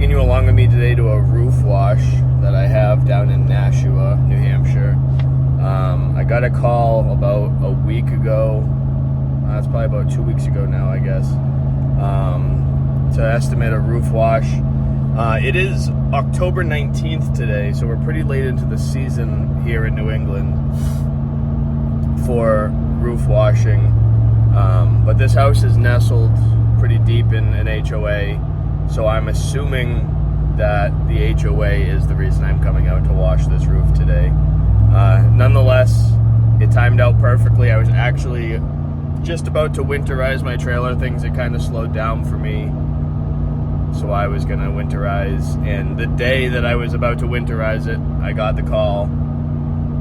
taking you along with me today to a roof wash that I have down in Nashua, New Hampshire. I got a call about a week ago. It's probably about 2 weeks ago now, I guess, to estimate a roof wash. It is October 19th today, so we're pretty late into the season here in New England for roof washing. But this house is nestled pretty deep in an HOA, so I'm assuming that the HOA is the reason I'm coming out to wash this roof today. Nonetheless, it timed out perfectly. I was actually just about to winterize my trailer. Things had kind of slowed down for me, so I was gonna winterize, and the day that I was about to winterize it, I got the call.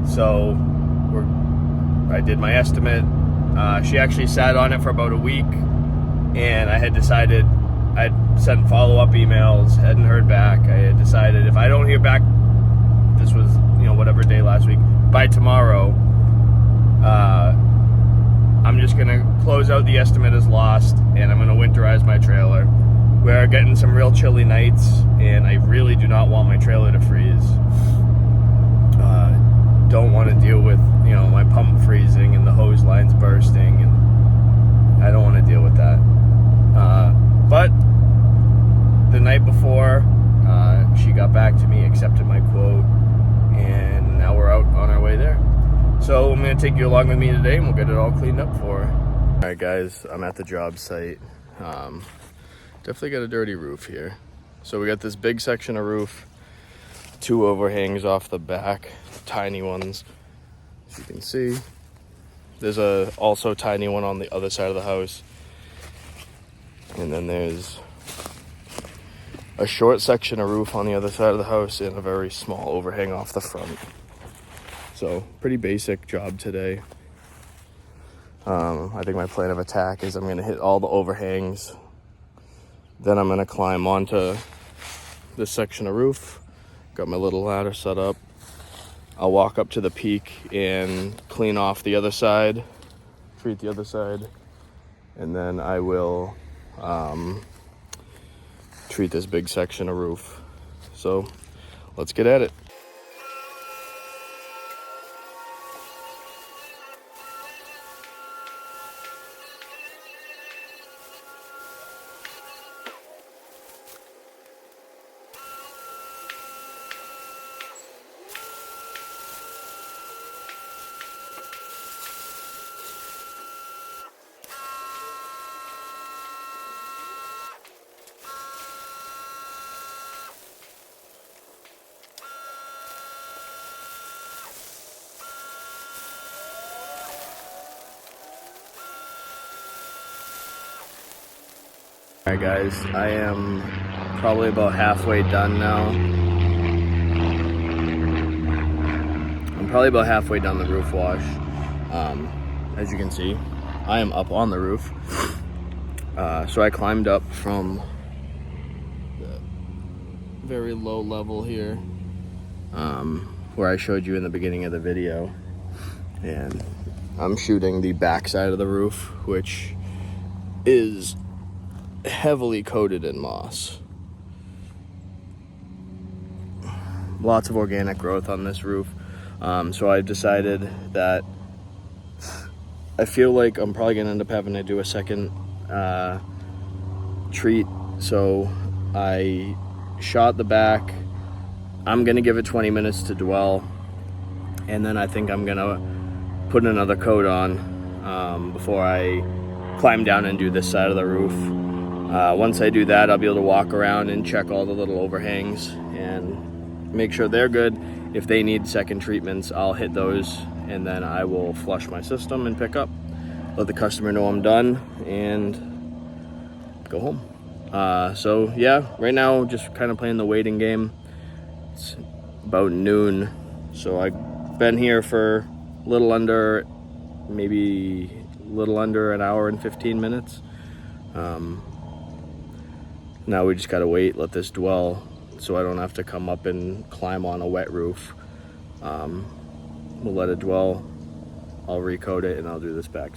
So I did my estimate. She actually sat on it for about a week, and I had decided, I'd sent follow-up emails, hadn't heard back. I had decided if I don't hear back, this was, whatever day last week, by tomorrow, I'm just gonna close out the estimate as lost, and I'm gonna winterize my trailer. We're getting some real chilly nights, and I really do not want my trailer to freeze. Don't want to deal with, my pump freezing and the hose lines bursting, and I don't want to deal with that. But the night before, she got back to me, accepted my quote, and now we're out on our way there. So I'm going to take you along with me today, and we'll get it all cleaned up for her. All right, guys, I'm at the job site. Definitely got a dirty roof here. So we got this big section of roof, 2 overhangs off the back, tiny ones, as you can see. There's a also tiny one on the other side of the house. And then there's a short section of roof on the other side of the house and a very small overhang off the front. So pretty basic job today. I think my plan of attack is I'm gonna hit all the overhangs. Then I'm gonna climb onto this section of roof. Got my little ladder set up. I'll walk up to the peak and clean off the other side, treat the other side, and then I will treat this big section of roof. So let's get at it. Alright guys, I am probably about halfway done now. I'm probably about halfway done the roof wash. As you can see, I am up on the roof. So I climbed up from the very low level here, where I showed you in the beginning of the video. And I'm shooting the back side of the roof, which is heavily coated in moss. Lots of organic growth on this roof. So I decided that I feel like I'm probably gonna end up having to do a second treat. So I shot the back. I'm gonna give it 20 minutes to dwell, and then I think I'm gonna put another coat on before I climb down and do this side of the roof. Once I do that, I'll be able to walk around and check all the little overhangs and make sure they're good. If they need second treatments, I'll hit those, and then I will flush my system and pick up, let the customer know I'm done, and go home. So yeah, right now just kind of playing the waiting game. It's about noon, so I've been here for a little under an hour and 15 minutes. Now we just gotta wait, let this dwell, so I don't have to come up and climb on a wet roof. We'll let it dwell, I'll recoat it, and I'll do this back.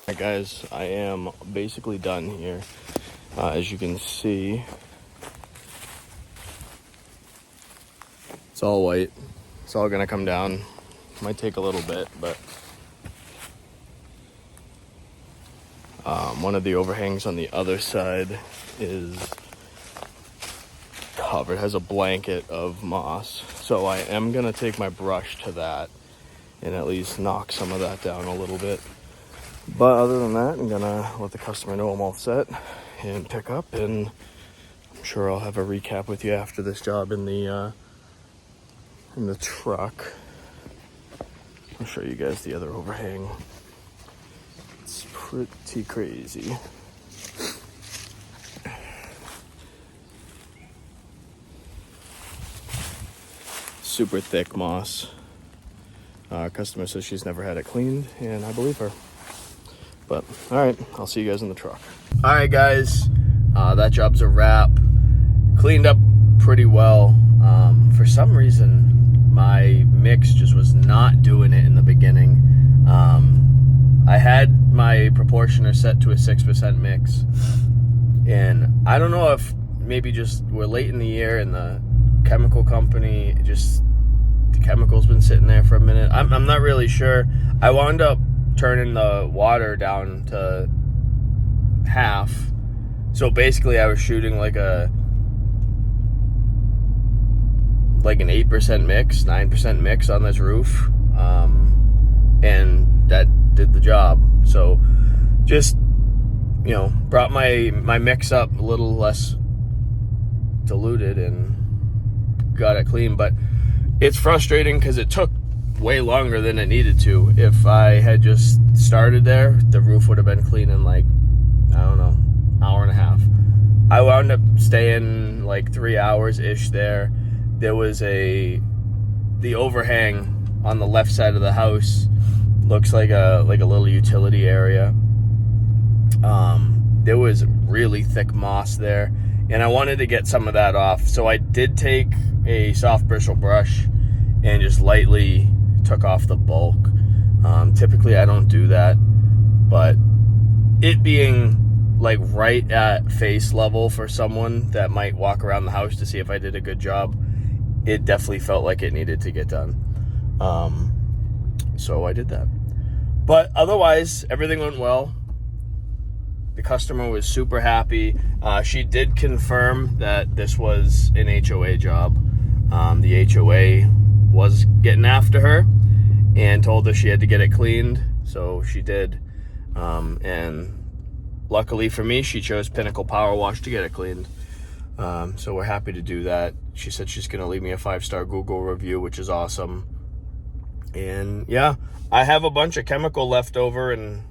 Alright guys, I am basically done here. As you can see, it's all white. It's all gonna come down. Might take a little bit, but one of the overhangs on the other side is covered, has a blanket of moss. So I am gonna take my brush to that and at least knock some of that down a little bit. But other than that, I'm gonna let the customer know I'm all set and pick up, and I'm sure I'll have a recap with you after this job in the truck. I'll show you guys the other overhang. It's pretty crazy. Super thick moss. Customer says she's never had it cleaned, and I believe her. But all right, I'll see you guys in the truck. All right, guys, that job's a wrap. Cleaned up pretty well. For some reason, my mix just was not doing it in the beginning. I had my proportioner set to a 6% mix, and I don't know if maybe just we're late in the year and the chemical company, just the chemical's been sitting there for a minute. I'm not really sure. I wound up turning the water down to half. So basically I was shooting like an 8% mix, 9% mix on this roof. And that did the job. So just, you know, brought my mix up a little less diluted and got it clean. But it's frustrating because it took way longer than it needed to. If I had just started there, the roof would have been clean in like, I don't know, hour and a half. I wound up staying like 3 hours-ish there. There was the overhang on the left side of the house looks like a little utility area. There was really thick moss there, and I wanted to get some of that off. So I did take a soft bristle brush and just lightly took off the bulk. Typically I don't do that, but it being like right at face level for someone that might walk around the house to see if I did a good job, it definitely felt like it needed to get done. So I did that. But otherwise, everything went well. The customer was super happy. She did confirm that this was an HOA job. The HOA was getting after her and told her she had to get it cleaned, so she did. And luckily for me, she chose Pinnacle Power Wash to get it cleaned. So we're happy to do that. She said she's gonna leave me a 5-star Google review, which is awesome. And yeah, I have a bunch of chemical left over, and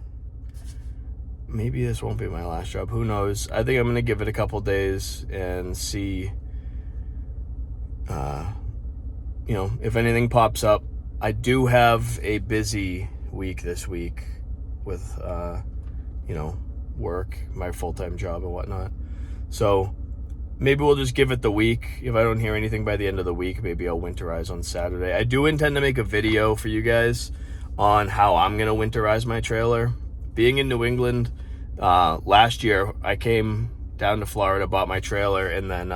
maybe this won't be my last job. Who knows? I think I'm gonna give it a couple days and see, you know, if anything pops up. I do have a busy week this week with, you know, work, my full-time job and whatnot. So maybe we'll just give it the week. If I don't hear anything by the end of the week, maybe I'll winterize on Saturday. I do intend to make a video for you guys on how I'm going to winterize my trailer. Being in New England, last year I came down to Florida, bought my trailer, and then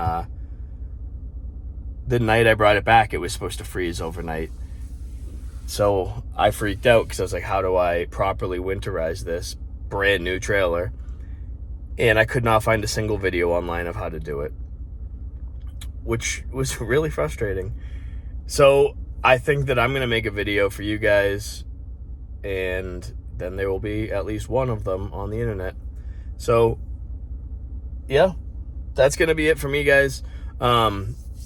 the night I brought it back, it was supposed to freeze overnight. So I freaked out because I was like, how do I properly winterize this brand new trailer? And I could not find a single video online of how to do it, which was really frustrating. So I think that I'm going to make a video for you guys, and then there will be at least one of them on the internet. So yeah, that's going to be it for me, guys.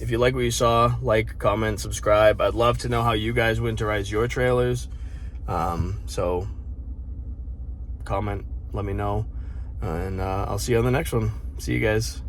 If you like what you saw, like, comment, subscribe. I'd love to know how you guys winterize your trailers. So comment, let me know, and I'll see you on the next one. See you guys.